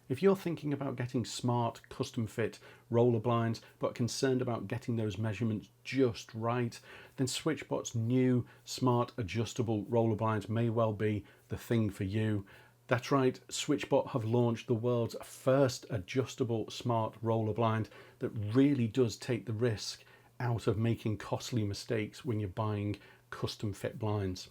If you're thinking about getting smart, custom fit roller blinds, but concerned about getting those measurements just right, then SwitchBot's new smart adjustable roller blinds may well be the thing for you. That's right, SwitchBot have launched the world's first adjustable smart roller blind that really does take the risk out of making costly mistakes when you're buying custom fit blinds.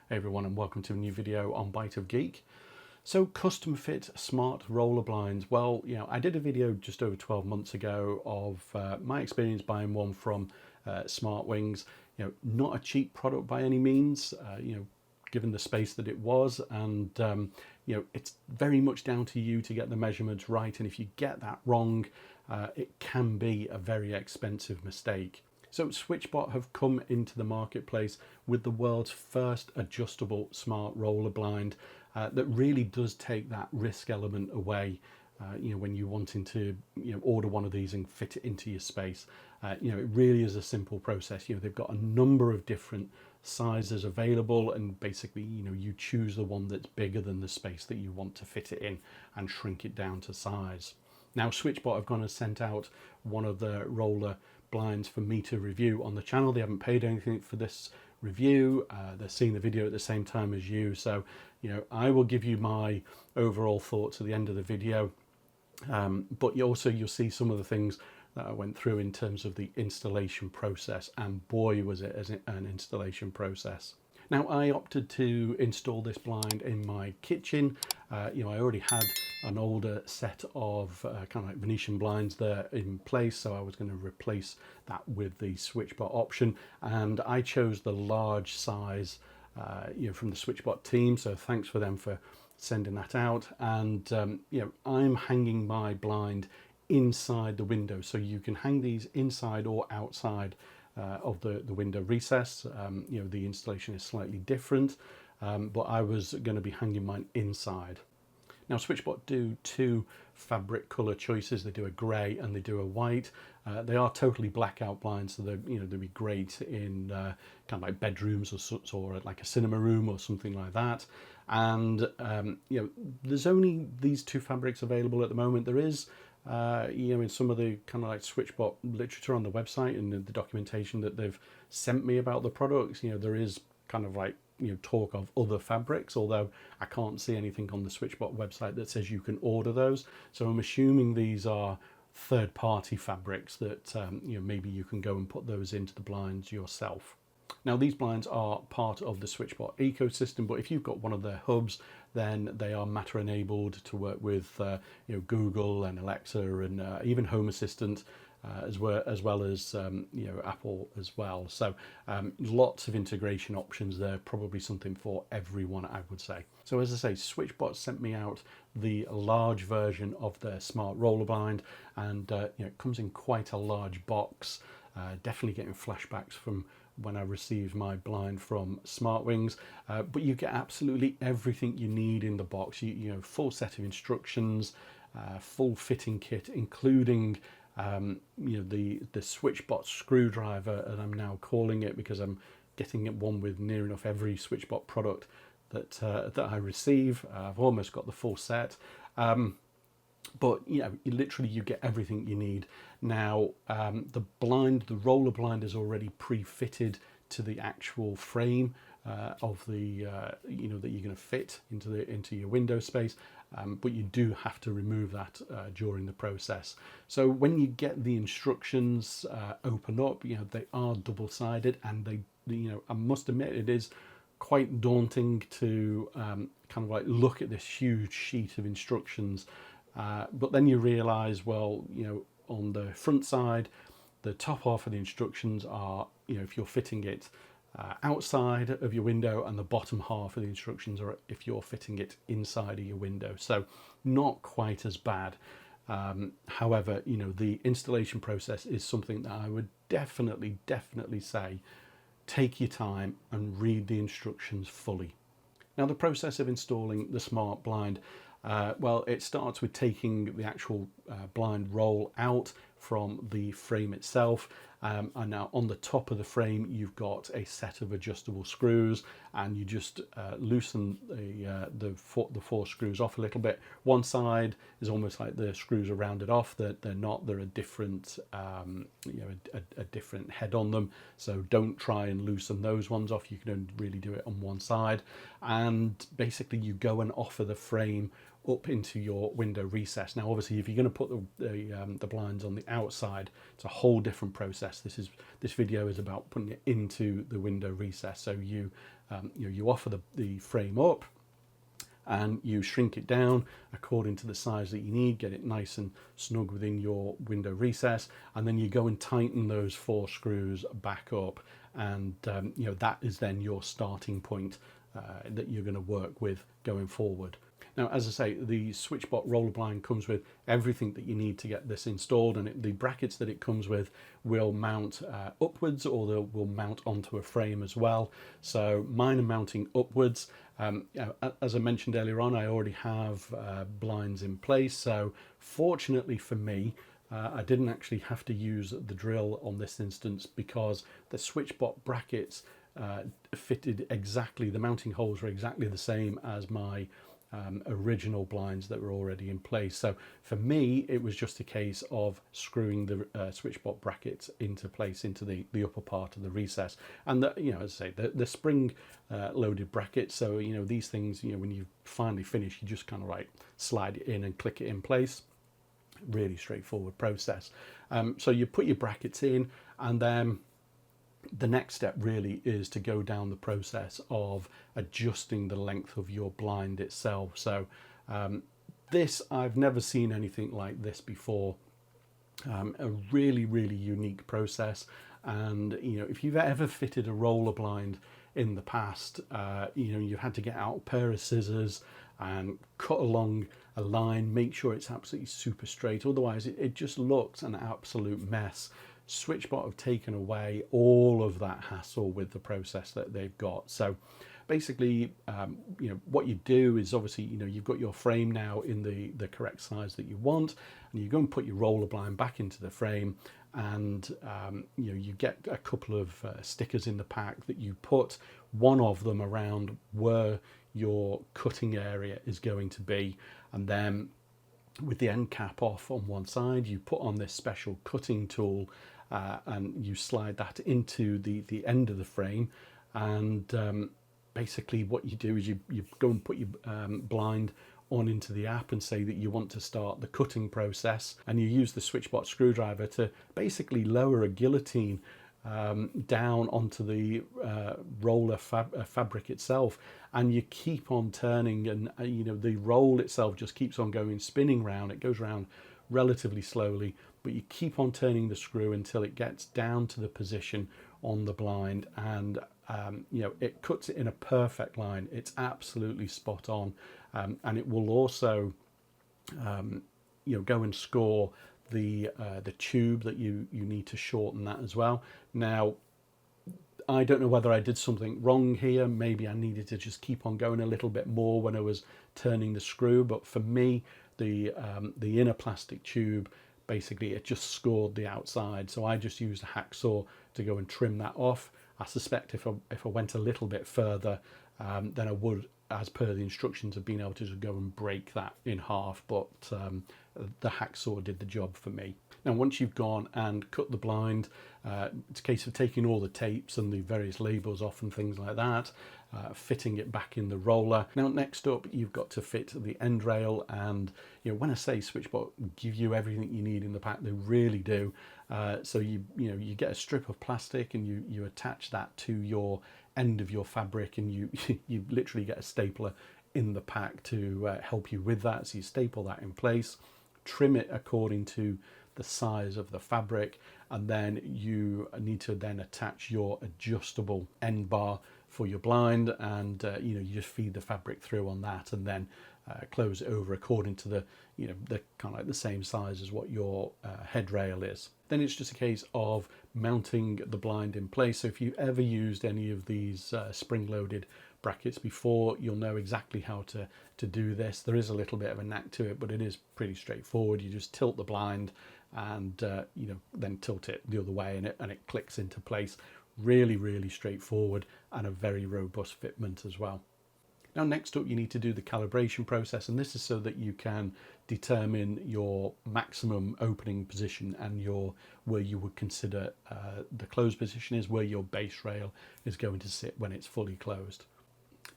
Hey everyone, and welcome to a new video on Bite of Geek. So custom fit smart roller blinds. Well, I did a video just over 12 months ago of my experience buying one from Smart Wings. Not a cheap product by any means, given the space that it was, and it's very much down to you to get the measurements right, and if you get that wrong, it can be a very expensive mistake. So SwitchBot have come into the marketplace with the world's first adjustable smart roller blind that really does take that risk element away. When you're wanting to order one of these and fit it into your space, it really is a simple process. They've got a number of different sizes available, and basically you choose the one that's bigger than the space that you want to fit it in and shrink it down to size. Now SwitchBot have gone and sent out one of the roller blinds for me to review on the channel. They haven't paid anything for this review. They're seeing the video at the same time as you, so I will give you my overall thoughts at the end of the video, but you'll see some of the things that I went through in terms of the installation process, and boy was it an installation process. Now I opted to install this blind in my kitchen. I already had an older set of kind of like Venetian blinds there in place, so I was going to replace that with the SwitchBot option, and I chose the large size from the SwitchBot team, so thanks for them for sending that out. And I'm hanging my blind inside the window, so you can hang these inside or outside of the window recess. The installation is slightly different, but I was going to be hanging mine inside. Now SwitchBot do two fabric color choices. They do a grey and they do a white. They are totally blackout blinds, so they'd be great in kind of like bedrooms or like a cinema room or something like that. And there's only these two fabrics available at the moment. There is in some of the kind of like SwitchBot literature on the website and the documentation that they've sent me about the products, there is kind of like talk of other fabrics, although I can't see anything on the SwitchBot website that says you can order those. So I'm assuming these are third-party fabrics that maybe you can go and put those into the blinds yourself. Now these blinds are part of the SwitchBot ecosystem, but if you've got one of their hubs, then they are Matter enabled to work with Google and Alexa and even Home Assistant, as well as Apple as well. So lots of integration options there, probably something for everyone, I would say. So as I say, SwitchBot sent me out the large version of their smart roller blind, and it comes in quite a large box. Definitely getting flashbacks from when I received my blind from Smart Wings, but you get absolutely everything you need in the box. Full set of instructions, full fitting kit, including the SwitchBot screwdriver, and I'm now calling it because I'm getting one with near enough every SwitchBot product that I receive. I've almost got the full set. But literally you get everything you need. Now the roller blind is already pre-fitted to the actual frame of the that you're going to fit into your window space, but you do have to remove that during the process. So when you get the instructions open up, they are double-sided, and I must admit it is quite daunting to kind of like look at this huge sheet of instructions. But then you realize, well, on the front side, the top half of the instructions are, if you're fitting it outside of your window, and the bottom half of the instructions are if you're fitting it inside of your window. So not quite as bad. However, the installation process is something that I would definitely say, take your time and read the instructions fully. Now the process of installing the smart blind, well, it starts with taking the actual blind roll out from the frame itself. And now on the top of the frame, you've got a set of adjustable screws, and you just loosen the four screws off a little bit. One side is almost like the screws are rounded off. They're not. They're a different, a different head on them. So don't try and loosen those ones off. You can only really do it on one side. And basically, you go and offer the frame up into your window recess. Now, obviously, if you're going to put the blinds on the outside, it's a whole different process. This video is about putting it into the window recess. So you offer the frame up, and you shrink it down according to the size that you need, get it nice and snug within your window recess, and then you go and tighten those four screws back up, and that is then your starting point that you're going to work with going forward. Now, as I say, the SwitchBot roller blind comes with everything that you need to get this installed, and the brackets that it comes with will mount upwards, or they will mount onto a frame as well. So mine are mounting upwards. As I mentioned earlier on, I already have blinds in place. So fortunately for me, I didn't actually have to use the drill on this instance, because the SwitchBot brackets fitted exactly, the mounting holes were exactly the same as my original blinds that were already in place. So for me, it was just a case of screwing the SwitchBot brackets into place into the upper part of the recess. And as I say, the spring loaded brackets. So these things, when you finally finish, you just kind of like slide it in and click it in place. Really straightforward process. So you put your brackets in, and then the next step really is to go down the process of adjusting the length of your blind itself. So this, I've never seen anything like this before. A really, really unique process. And if you've ever fitted a roller blind in the past, you've had to get out a pair of scissors and cut along a line, make sure it's absolutely super straight, otherwise it just looks an absolute mess. SwitchBot have taken away all of that hassle with the process that they've got. So basically, what you do is, obviously, you've got your frame now in the correct size that you want, and you go and put your roller blind back into the frame, and you get a couple of stickers in the pack that you put one of them around where your cutting area is going to be, and then with the end cap off on one side, you put on this special cutting tool, and you slide that into the end of the frame. And basically what you do is you go and put your blind on into the app and say that you want to start the cutting process, and you use the SwitchBot screwdriver to basically lower a guillotine down onto the roller fabric itself, and you keep on turning, and the roll itself just keeps on going, spinning round. It goes round relatively slowly, but you keep on turning the screw until it gets down to the position on the blind, and it cuts it in a perfect line. It's absolutely spot on, and it will also go and score the tube that you need to shorten that as well. Now, I don't know whether I did something wrong here. Maybe I needed to just keep on going a little bit more when I was turning the screw, but for me, the inner plastic tube, basically it just scored the outside, so I just used a hacksaw to go and trim that off. I suspect if I went a little bit further, then I would, as per the instructions, have been able to just go and break that in half, but the hacksaw did the job for me. Now, once you've gone and cut the blind, it's a case of taking all the tapes and the various labels off and things like that, fitting it back in the roller. Now, next up, you've got to fit the end rail, and when I say SwitchBot give you everything you need in the pack, they really do. So you get a strip of plastic, and you attach that to your end of your fabric, and you you literally get a stapler in the pack to help you with that. So you staple that in place, trim it according to the size of the fabric, and then you need to then attach your adjustable end bar for your blind, and you just feed the fabric through on that, and then close it over according to the the kind of like the same size as what your head rail is. Then it's just a case of mounting the blind in place. So if you've ever used any of these spring-loaded brackets before, you'll know exactly how to do this. There is a little bit of a knack to it, but it is pretty straightforward. You just tilt the blind, and you know, then tilt it the other way, and it clicks into place. Really, really straightforward, and a very robust fitment as well. Now, next up, you need to do the calibration process, and this is so that you can determine your maximum opening position and where you would consider the closed position is, where your base rail is going to sit when it's fully closed.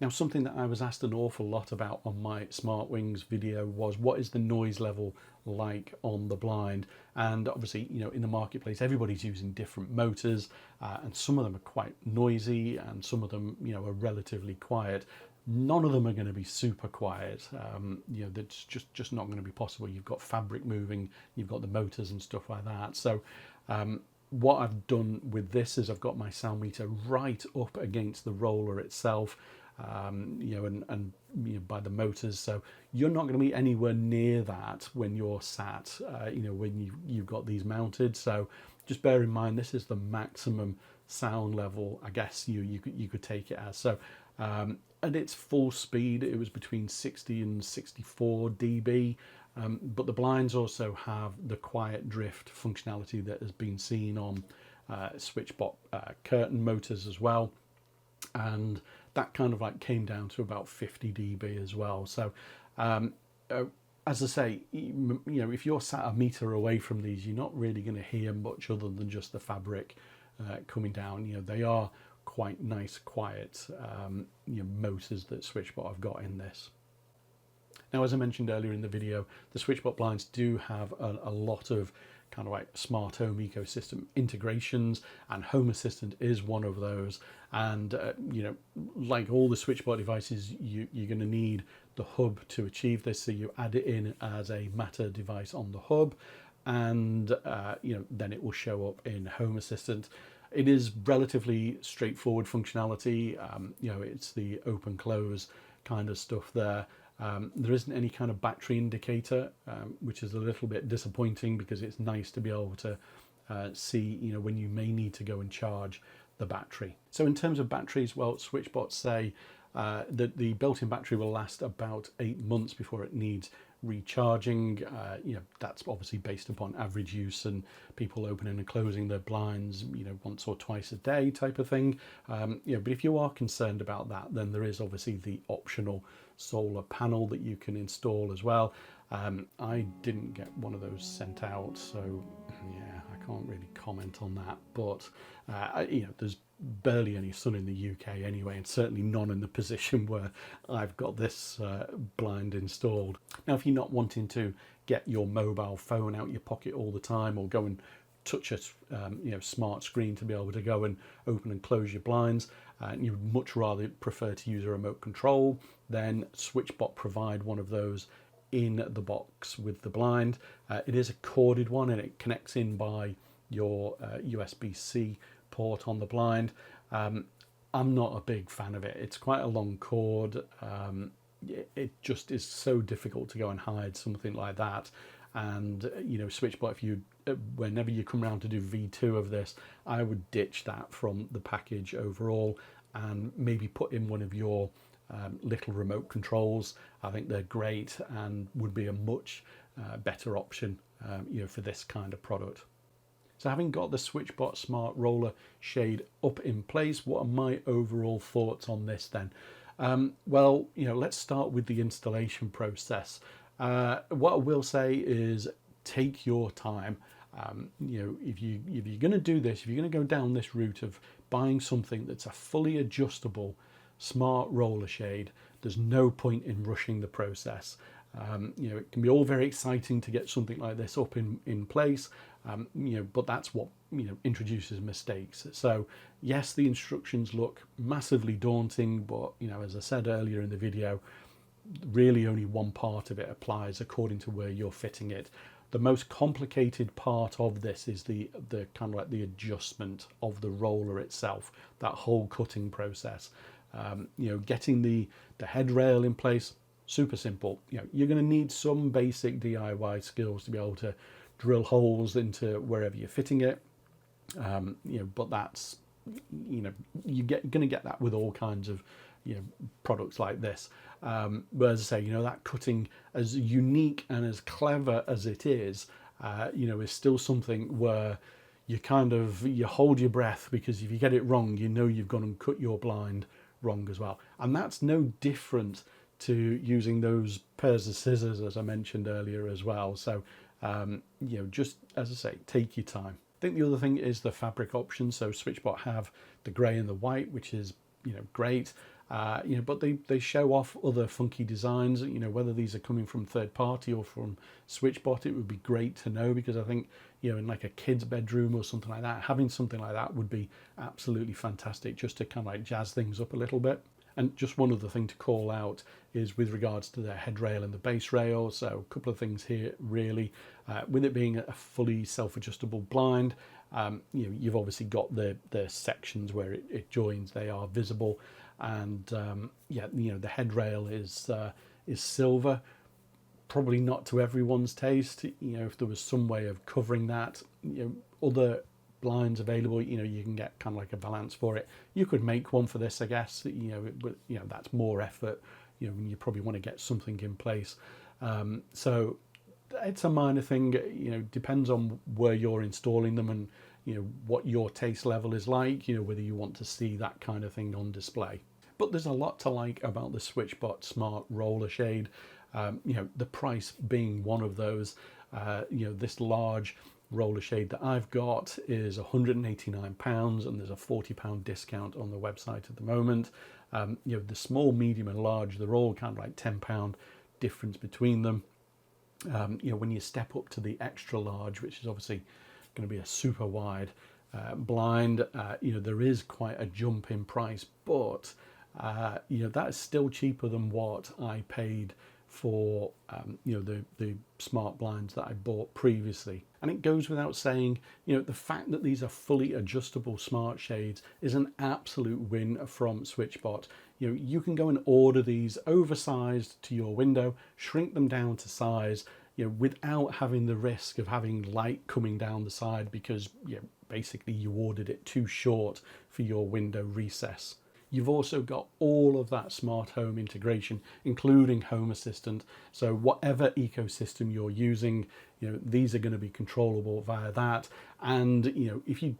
Now, something that I was asked an awful lot about on my Smart Wings video was, what is the noise level like on the blind? And obviously, you know, in the marketplace, everybody's using different motors, and some of them are quite noisy, and some of them, you know, are relatively quiet. None of them are going to be super quiet. You know, that's just not going to be possible. You've got fabric moving, you've got the motors and stuff like that. So what I've done with this is I've got my sound meter right up against the roller itself, you know, and you know, by the motors. So you're not going to be anywhere near that when you're sat, you know, when you've got these mounted. So just bear in mind, this is the maximum sound level, I guess you could take it as. So at its full speed, it was between 60 and 64 dB. But the blinds also have the quiet drift functionality that has been seen on SwitchBot curtain motors as well, and that kind of like came down to about 50 dB as well. So as I say, you know, if you're sat a meter away from these, you're not really going to hear much other than just the fabric coming down. You know, they are quite nice, quiet you know, motors that SwitchBot have got in this. Now, as I mentioned earlier in the video, the SwitchBot blinds do have a lot of kind of like smart home ecosystem integrations, and Home Assistant is one of those. And you know, like all the SwitchBot devices, you're going to need the hub to achieve this. So you add it in as a Matter device on the hub, and you know, then it will show up in Home Assistant. It is relatively straightforward functionality. You know, it's the open close kind of stuff there. There isn't any kind of battery indicator, which is a little bit disappointing, because it's nice to be able to see, you know, when you may need to go and charge the battery. So in terms of batteries, well, SwitchBot say that the built-in battery will last about 8 months before it needs recharging. You know, that's obviously based upon average use and people opening and closing their blinds, you know, once or twice a day type of thing. You know, but if you are concerned about that, then there is obviously the optional solar panel that you can install as well. I didn't get one of those sent out, so yeah, I can't really comment on that. But you know, there's barely any sun in the UK anyway, and certainly none in the position where I've got this blind installed. Now, if you're not wanting to get your mobile phone out your pocket all the time, or go and touch a you know, smart screen to be able to go and open and close your blinds, and you'd much rather prefer to use a remote control, then SwitchBot provide one of those in the box with the blind. It is a corded one, and it connects in by your USB-C port on the blind. I'm not a big fan of it. It's quite a long cord. It just is so difficult to go and hide something like that. And you know, SwitchBot, if you whenever you come around to do V2 of this, I would ditch that from the package overall, and maybe put in one of your little remote controls. I think they're great and would be a much better option, you know, for this kind of product. So having got the SwitchBot Smart Roller Shade up in place, what are my overall thoughts on this then? Well, you know, let's start with the installation process. What I will say is take your time. You know, if you're going to do this, if you're going to go down this route of buying something that's a fully adjustable smart roller shade, there's no point in rushing the process. You know, it can be all very exciting to get something like this up in place, you know, but that's what, you know, introduces mistakes. So yes, the instructions look massively daunting, but you know, as I said earlier in the video, really only one part of it applies according to where you're fitting it. The most complicated part of this is the kind of like the adjustment of the roller itself, that whole cutting process. You know, getting the head rail in place, super simple. You know, you're going to need some basic DIY skills to be able to drill holes into wherever you're fitting it. You know, but that's, you know, you're going to get that with all kinds of, you know, products like this. But as I say, you know, that cutting, as unique and as clever as it is, you know, is still something where you you hold your breath, because if you get it wrong, you know you've gone and cut your blind wrong as well. And that's no different to using those pairs of scissors, as I mentioned earlier as well. So, you know, just as I say, take your time. I think the other thing is the fabric option. So SwitchBot have the grey and the white, which is, you know, great. You know, but they show off other funky designs. You know, whether these are coming from third party or from SwitchBot, it would be great to know, because I think, you know, in like a kid's bedroom or something like that, having something like that would be absolutely fantastic, just to kind of like jazz things up a little bit. And just one other thing to call out is with regards to the head rail and the base rail. So a couple of things here really. With it being a fully self-adjustable blind, you know, you've obviously got the sections where it joins, they are visible. And yeah, you know, the head rail is silver. Probably not to everyone's taste. You know, if there was some way of covering that, you know, other blinds available, you know, you can get kind of like a balance for it. You could make one for this, I guess, you know, but you know, that's more effort, you know, and you probably want to get something in place. So it's a minor thing, you know, depends on where you're installing them and, you know, what your taste level is like, you know, whether you want to see that kind of thing on display. But there's a lot to like about the SwitchBot Smart Roller Shade, you know, the price being one of those. You know, this large roller shade that I've got is £189, and there's a £40 discount on the website at the moment. You know, the small, medium and large, they're all kind of like £10 difference between them. You know, when you step up to the extra large, which is obviously going to be a super wide blind, you know, there is quite a jump in price, but you know, that is still cheaper than what I paid for you know, the smart blinds that I bought previously. And it goes without saying, you know, the fact that these are fully adjustable smart shades is an absolute win from SwitchBot. You know, you can go and order these oversized to your window, shrink them down to size, you know, without having the risk of having light coming down the side, because, you know, basically you ordered it too short for your window recess. You've also got all of that smart home integration, including Home Assistant. So whatever ecosystem you're using, you know, these are going to be controllable via that. And, you know, if you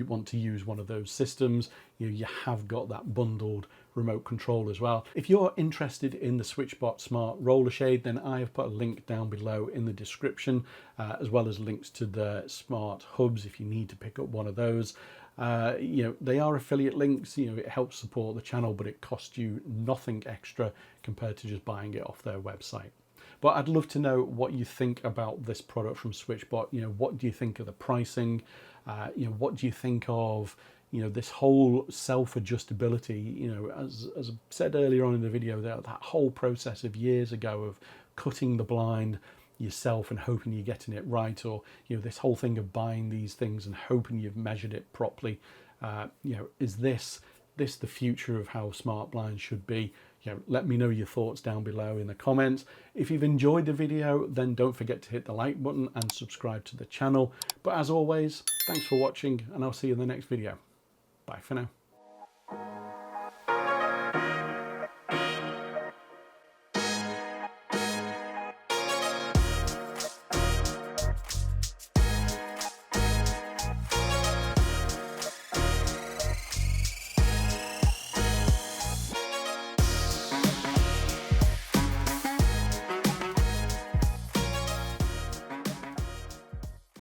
want to use one of those systems, you know, you have got that bundled remote control as well. If you're interested in the SwitchBot Smart Roller Shade, then I have put a link down below in the description, as well as links to the smart hubs if you need to pick up one of those. You know, they are affiliate links, you know, it helps support the channel, but it costs you nothing extra compared to just buying it off their website. But I'd love to know what you think about this product from SwitchBot. You know, what do you think of the pricing? You know, what do you think of, you know, this whole self-adjustability? You know, as I said earlier on in the video, that whole process of years ago of cutting the blind yourself and hoping you're getting it right, or, you know, this whole thing of buying these things and hoping you've measured it properly. You know, is this the future of how smart blinds should be? You know, let me know your thoughts down below in the comments. If you've enjoyed the video, then don't forget to hit the like button and subscribe to the channel. But as always, thanks for watching, and I'll see you in the next video. Bye for now.